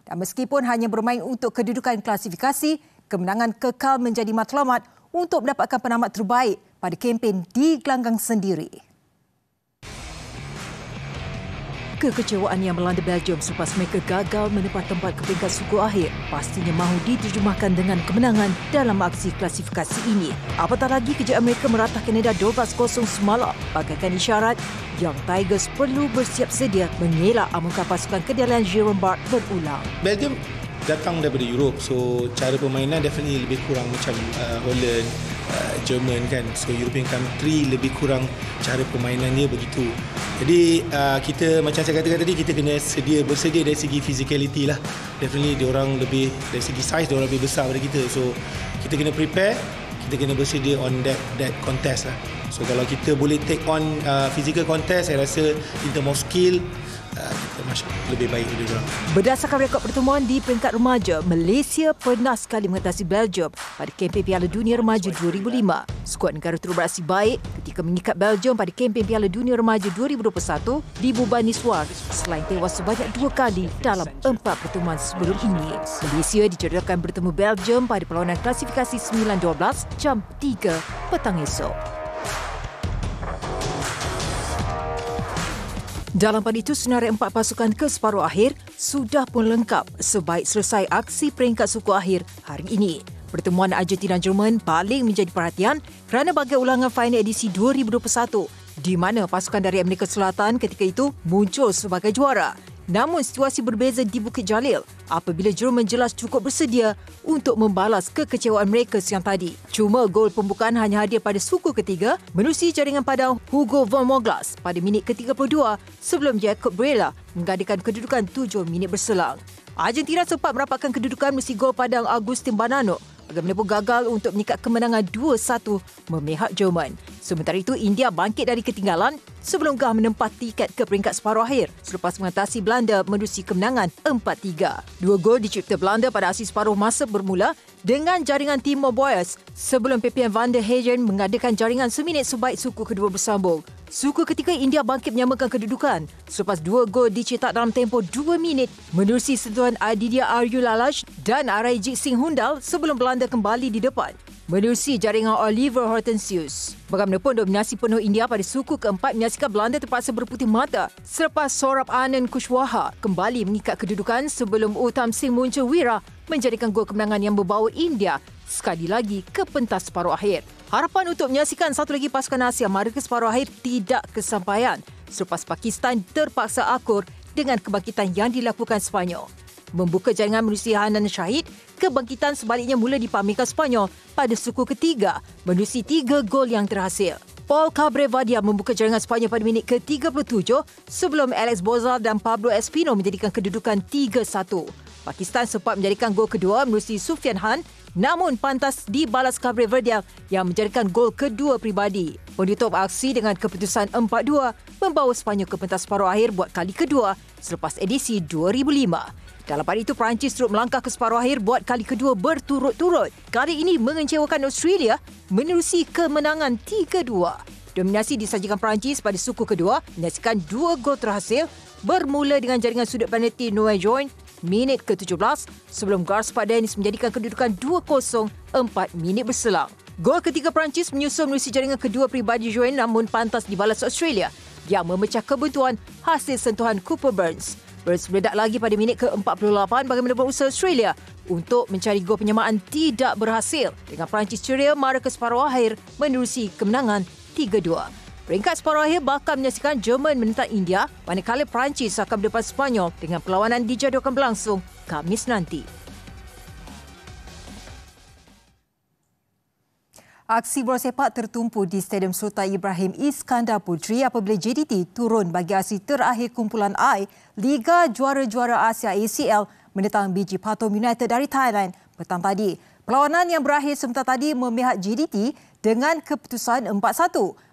[SPEAKER 9] Dan meskipun hanya bermain untuk kedudukan klasifikasi, kemenangan kekal menjadi matlamat untuk mendapatkan penamat terbaik pada kempen di gelanggang sendiri. Kekecewaan yang melanda Belgium selepas mereka gagal menempati tempat ke peringkat suku akhir pastinya mahu diterjemahkan dengan kemenangan dalam aksi klasifikasi ini. Apatah lagi kejayaan mereka meratah Kanada 12-0 semalam bagaikan isyarat yang Tigers perlu bersiap sedia mengelak amukan pasukan kedalaman Jerome Bart berulang.
[SPEAKER 18] Belgium datang daripada Europe, so cara permainan definitely lebih kurang macam Holland, Jerman kan. So European country lebih kurang cara permainannya begitu. Jadi kita macam saya katakan tadi, kita kena bersedia dari segi physicality lah. Definitely diorang lebih dari segi size diorang lebih besar daripada kita. So kita kena prepare, kita kena bersedia on that contest lah. So kalau kita boleh take on physical contest, saya rasa in term of skill kita lebih baik dari diorang.
[SPEAKER 9] Berdasarkan rekod pertemuan di peringkat remaja, Malaysia pernah sekali mengatasi Belgium pada kempen Piala Dunia Remaja 2005. Skuad negara terus beraksi baik ketika mengikat Belgium pada kempen Piala Dunia Remaja 2021 di Bhubaneswar selain tewas sebanyak 2 kali dalam 4 pertemuan sebelum ini. Malaysia dijadualkan bertemu Belgium pada perlawanan klasifikasi 9-12 jam 3 petang esok. Dalam pada itu, senarai 4 pasukan ke separuh akhir sudah pun lengkap sebaik selesai aksi peringkat suku akhir hari ini. Pertemuan Argentina dan Jerman paling menjadi perhatian kerana bagai ulangan final edisi 2021 di mana pasukan dari Amerika Selatan ketika itu muncul sebagai juara. Namun situasi berbeza di Bukit Jalil apabila Jerman jelas cukup bersedia untuk membalas kekecewaan mereka siang tadi. Cuma gol pembukaan hanya hadir pada suku ketiga menerusi jaringan padang Hugo von Moglas pada minit ke-32 sebelum Jacob Brela menggadaikan kedudukan 7 minit berselang. Argentina sempat merapatkan kedudukan melalui gol padang Agustin Banano. Bagaimanapun gagal untuk mengikat kemenangan 2-1 memihak Jerman. Sementara itu, India bangkit dari ketinggalan sebelum gah menempah tiket ke peringkat separuh akhir selepas mengatasi Belanda menerusi kemenangan 4-3. 2 gol dicipta Belanda pada akhir separuh masa bermula dengan jaringan Timo Boyes sebelum Pepian van der Hagen mengadakan jaringan seminit sebaik suku kedua bersambung. Suku ketiga India bangkit menyamakan kedudukan selepas 2 gol dicetak dalam tempoh 2 minit menerusi sentuhan Aditya Aryulalaj dan Araijit Singh Hundal sebelum Belanda kembali di depan menerusi jaringan Oliver Hortensius. Bagaimanapun dominasi penuh India pada suku keempat menyaksikan Belanda terpaksa berputih mata selepas Saurabh Anand Kushwaha kembali mengikat kedudukan sebelum Uttam Singh Munchawira menjadikan gol kemenangan yang membawa India sekali lagi ke pentas separuh akhir. Harapan untuk menyaksikan satu lagi pasukan Asia mara ke separuh akhir tidak kesampaian selepas Pakistan terpaksa akur dengan kebangkitan yang dilakukan Sepanyol. Membuka jaringan menerusi Hanan Shahid, kebangkitan sebaliknya mula dipamerkan Sepanyol pada suku ketiga menerusi 3 gol yang terhasil. Paul Cabrevadia membuka jaringan Sepanyol pada minit ke-37 sebelum Alex Bozal dan Pablo Espino menjadikan kedudukan 3-1. Pakistan sempat menjadikan gol kedua menerusi Sufyan Khan, namun pantas dibalas Cabrevadia yang menjadikan gol kedua pribadi. Menutup aksi dengan keputusan 4-2 membawa Sepanyol ke pentas separuh akhir buat kali kedua selepas edisi 2005. Dalam pada itu, Perancis turut melangkah ke separuh akhir buat kali kedua berturut-turut. Kali ini mengecewakan Australia menerusi kemenangan 3-2. Dominasi disajikan Perancis pada suku kedua menyaksikan 2 gol terhasil bermula dengan jaringan sudut penalti Noah Join minit ke-17 sebelum Gaspar Dennis menjadikan kedudukan 2-0 4 minit berselang. Gol ketiga Perancis menyusul menerusi jaringan kedua pribadi Join namun pantas dibalas Australia yang memecah kebuntuan hasil sentuhan Cooper Burns. Burns meledak lagi pada minit ke-48 bagaimanapun usaha Australia untuk mencari gol penyamaan tidak berhasil dengan Perancis ceria mara ke separuh akhir menerusi kemenangan 3-2. Peringkat separuh akhir bakal menyaksikan Jerman menentang India manakala Perancis akan berdepan Sepanyol dengan perlawanan dijadualkan berlangsung Khamis nanti. Aksi bola sepak tertumpu di Stadium Sultan Ibrahim Iskandar Puteri apabila JDT turun bagi aksi terakhir kumpulan I Liga Juara-Juara Asia ACL menentang Biji Pathum United dari Thailand petang tadi. Perlawanan yang berakhir sebentar tadi memihak JDT dengan keputusan 4-1.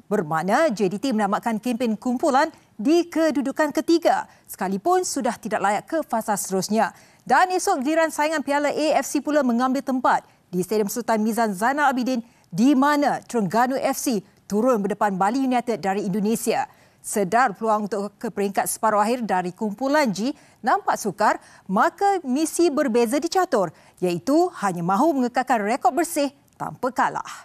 [SPEAKER 9] Bermakna JDT menamatkan kempen kumpulan di kedudukan ketiga sekalipun sudah tidak layak ke fasa seterusnya. Dan esok giliran saingan Piala AFC pula mengambil tempat di Stadium Sultan Mizan Zainal Abidin di mana Terengganu FC turun berdepan Bali United dari Indonesia. Sedar peluang untuk ke peringkat separuh akhir dari kumpulan G nampak sukar, maka misi berbeza dicatur iaitu hanya mahu mengekalkan rekod bersih tanpa kalah.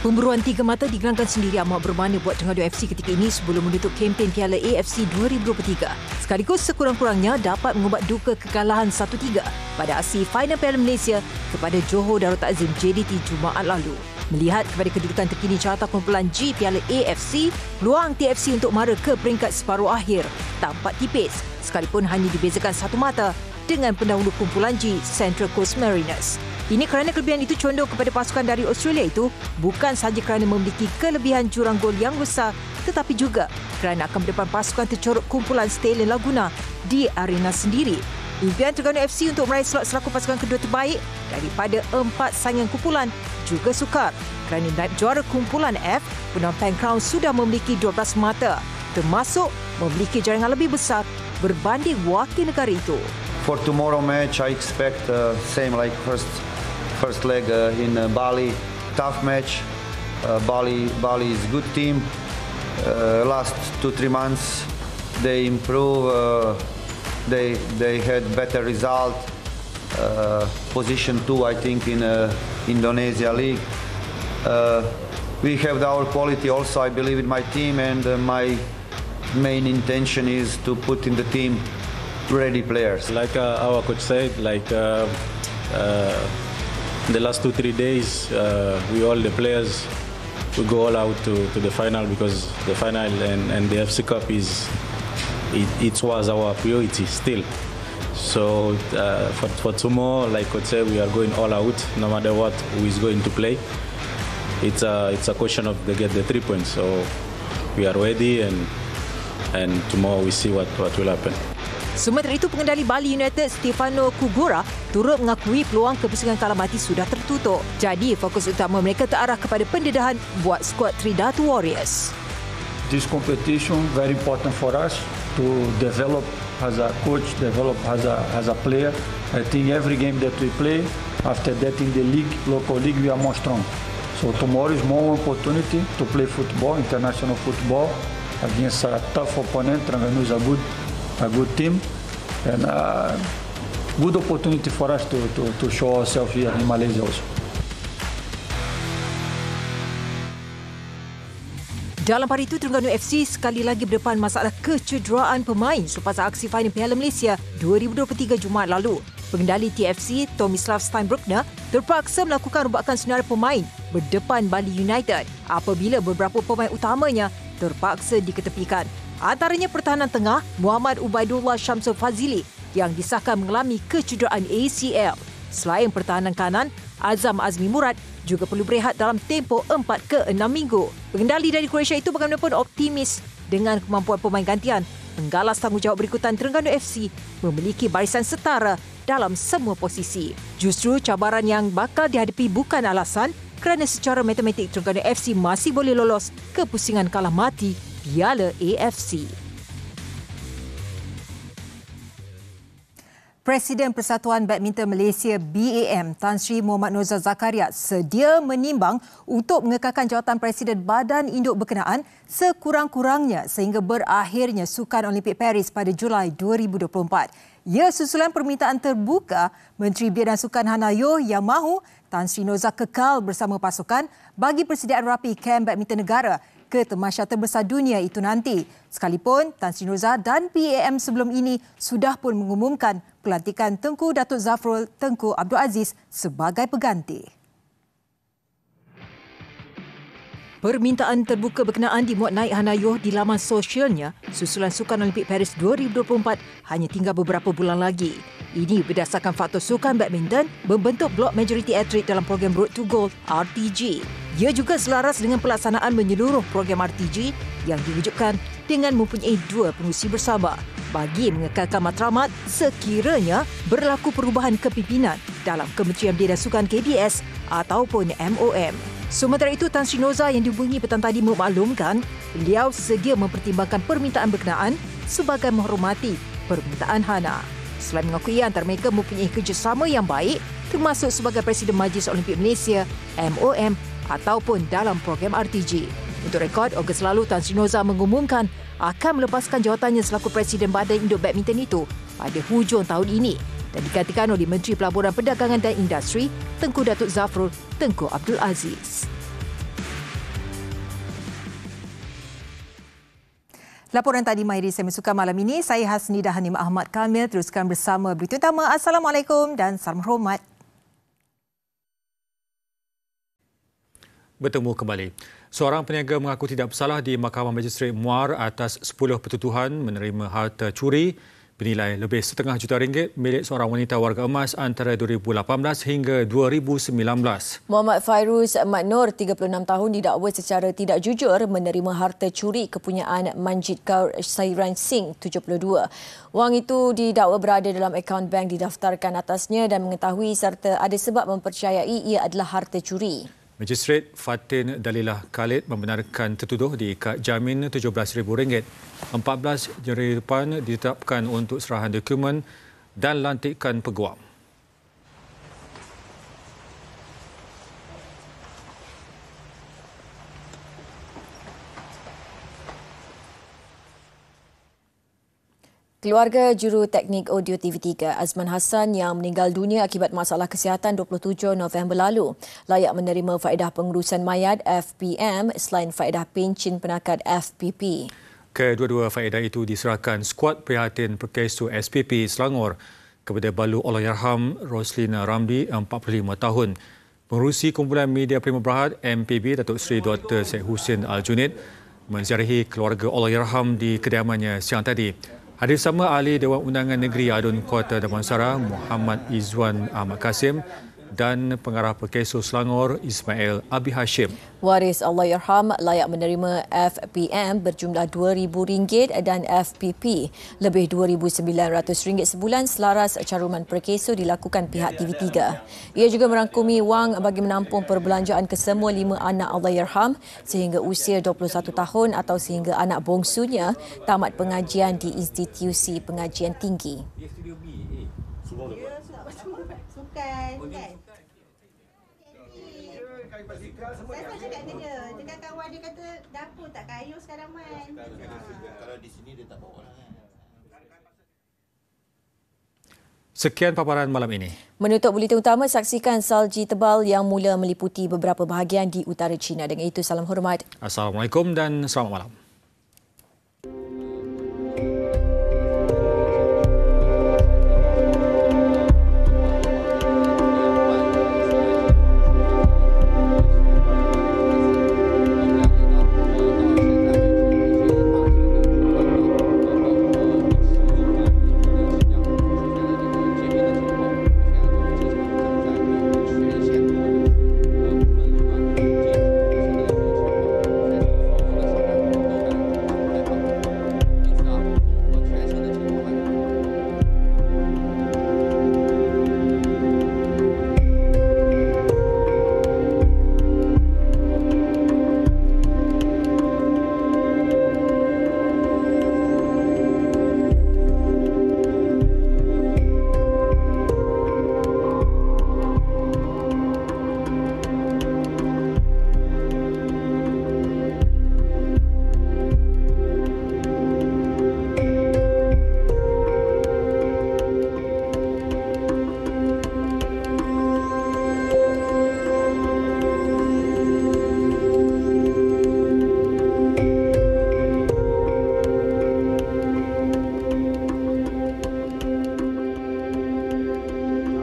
[SPEAKER 9] Pemburuan 3 mata digelangkan sendiri amat bermakna buat Terengganu FC ketika ini sebelum menutup kempen Piala AFC 2023. Sekaligus sekurang-kurangnya dapat mengubat duka kekalahan 1-3 pada aksi final Piala Malaysia kepada Johor Darul Takzim JDT Jumaat lalu. Melihat kepada kedudukan terkini carta kumpulan G Piala AFC, peluang TFC untuk mara ke peringkat separuh akhir tampak tipis sekalipun hanya dibezakan 1 mata dengan pendahulu kumpulan G Central Coast Mariners. Ini kerana kelebihan itu condong kepada pasukan dari Australia itu bukan sahaja kerana memiliki kelebihan jurang gol yang besar tetapi juga kerana akan berdepan pasukan tercorok kumpulan Stallion Laguna di arena sendiri. Impian Terengganu FC untuk meraih slot selaku pasukan kedua terbaik daripada 4 saingan kumpulan juga sukar kerana naib juara kumpulan F, Phnom Penh Crown sudah memiliki 12 mata termasuk memiliki jaringan lebih besar berbanding wakil negara itu.
[SPEAKER 19] For tomorrow match, I expect same like first leg in Bali. Tough match. Bali is good team. Last 2-3 months they improve. They had better result. Position 2, I think, in Indonesia League. we have our quality also. I believe in my team, and my main intention is to put in the team ready players.
[SPEAKER 20] Like our coach said, the last 2-3 days, we all the players we go all out to the final, because the final and the FC Cup it was our priority still. So for tomorrow, like coach said, we are going all out no matter what who is going to play. It's a question of they get the 3 points. So we are ready, and tomorrow we see what will happen.
[SPEAKER 9] Sementara itu, pengendali Bali United Stefano Kugura turut mengakui peluang kepusingan kalah mati sudah tertutup. Jadi, fokus utama mereka terarah kepada pendedahan buat skuad Tridatu Warriors.
[SPEAKER 21] This competition very important for us to develop as a coach, develop as a player. I think every game that we play, after that in the league, local league, we are more strong. So tomorrow is more opportunity to play football, international football, against a tough opponent. Terengganu is a good team, and good opportunity for us to show ourselves here in Malaysia also.
[SPEAKER 9] Dalam hari itu, Terengganu FC sekali lagi berdepan masalah kecederaan pemain selepas aksi final Piala Malaysia 2023 Jumaat lalu. Pengendali TFC, Tomislav Steinbruckner, terpaksa melakukan rombakan senarai pemain berdepan Bali United apabila beberapa pemain utamanya terpaksa diketepikan. Antaranya pertahanan tengah Muhammad Ubaidullah Syamsul Fazili yang disahkan mengalami kecederaan ACL. Selain pertahanan kanan, Azam Azmi Murad juga perlu berehat dalam tempoh 4 ke 6 minggu. Pengendali dari Croatia itu bagaimanapun optimis dengan kemampuan pemain gantian. Penggalas tanggungjawab berikutan Terengganu FC memiliki barisan setara dalam semua posisi. Justru cabaran yang bakal dihadapi bukan alasan kerana secara matematik Terengganu FC masih boleh lolos ke pusingan kalah mati Piala AFC. Presiden Persatuan Badminton Malaysia BAM Tan Sri Mohamad Nozal Zakaria sedia menimbang untuk mengekalkan jawatan Presiden Badan Induk berkenaan sekurang-kurangnya sehingga berakhirnya Sukan Olimpik Paris pada Julai 2024. Ia susulan permintaan terbuka Menteri Belia dan Sukan Hanayo yang mahu Tan Sri Nozal kekal bersama pasukan bagi persediaan rapi kem badminton negara ke Tamasya Terbesar Dunia itu nanti. Sekalipun Tan Sri Nozal dan BAM sebelum ini sudah pun mengumumkan pelantikan Tengku Datuk Zafrul Tengku Abdul Aziz sebagai pengganti. Permintaan terbuka berkenaan dimuat naik Hanayo di laman sosialnya susulan Sukan Olimpik Paris 2024 hanya tinggal beberapa bulan lagi. Ini berdasarkan faktor sukan badminton membentuk blok majoriti atlet dalam program Road to Gold RTG. Ia juga selaras dengan pelaksanaan menyeluruh program RTG yang diwujudkan dengan mempunyai 2 pengurusi bersama bagi mengekalkan matlamat sekiranya berlaku perubahan kepimpinan dalam Kementerian Belia dan Sukan KBS ataupun MOM. Sementara itu, Tan Sri Nozal yang dihubungi petang tadi memaklumkan beliau sedia mempertimbangkan permintaan berkenaan sebagai menghormati permintaan Hana. Selain mengakui antara mereka mempunyai kerjasama yang baik termasuk sebagai Presiden Majlis Olimpik Malaysia MOM ataupun dalam program RTG. Untuk rekod, Ogos lalu Tan Sri Nozal mengumumkan akan melepaskan jawatannya selaku Presiden Badan Induk Badminton itu pada hujung tahun ini dan digantikan oleh Menteri Pelaburan Perdagangan dan Industri Tengku Datuk Zafrul Tengku Abdul Aziz. Laporan tadi Mahiri Semi Sukan malam ini, saya Hasnida Hanim Ahmad Kamil teruskan bersama berita utama. Assalamualaikum dan salam hormat.
[SPEAKER 1] Bertemu kembali. Seorang peniaga mengaku tidak bersalah di Mahkamah Magistrate Muar atas 10 pertuduhan menerima harta curi bernilai lebih RM1.5 juta milik seorang wanita warga emas antara 2018 hingga 2019.
[SPEAKER 3] Muhammad Fairuz Maknur, 36 tahun, didakwa secara tidak jujur menerima harta curi kepunyaan Manjit Kaur Sairan Singh, 72. Wang itu didakwa berada dalam akaun bank didaftarkan atasnya dan mengetahui serta ada sebab mempercayai ia adalah harta curi.
[SPEAKER 1] Magistrate Fatin Dalilah Khalid membenarkan tertuduh diikat jamin RM17,000. 14 Januari depan ditetapkan untuk serahan dokumen dan lantikan peguam.
[SPEAKER 3] Keluarga juru teknik audio TV3 Azman Hassan yang meninggal dunia akibat masalah kesihatan 27 November lalu layak menerima faedah pengurusan mayat FPM selain faedah pencen penakat FPP.
[SPEAKER 1] Kedua-dua faedah itu diserahkan skuad prihatin Perkeso SPP Selangor kepada Balu Allahyarham Roslina Ramli 45 tahun. Pengerusi Kumpulan Media Prima Berhad MPB Datuk Seri Dr. Syed Hussein Al-Junid menziarahi keluarga Allahyarham di kediamannya siang tadi. Hadir sama Ahli Dewan Undangan Negeri Adun Kota Damansara Muhammad Izwan Ahmad Kasim dan Pengarah Perkeso Selangor Ismail Abi Hashim.
[SPEAKER 3] Waris Allahyarham layak menerima FPM berjumlah RM2,000 dan FPP lebih RM2,900 sebulan selaras caruman Perkeso dilakukan pihak TV3. Ia juga merangkumi wang bagi menampung perbelanjaan kesemua 5 anak Allahyarham sehingga usia 21 tahun atau sehingga anak bongsunya tamat pengajian di institusi pengajian tinggi.
[SPEAKER 12] Saya tak cakap kerja. Cakap kawan dia kata dapur tak kayu sekarang man.
[SPEAKER 4] Kalau di sini dia tak bawa orang.
[SPEAKER 1] Sekian paparan malam ini.
[SPEAKER 3] Menutup buletin utama, saksikan salji tebal yang mula meliputi beberapa bahagian di utara China. Dengan itu, salam hormat.
[SPEAKER 1] Assalamualaikum dan selamat malam.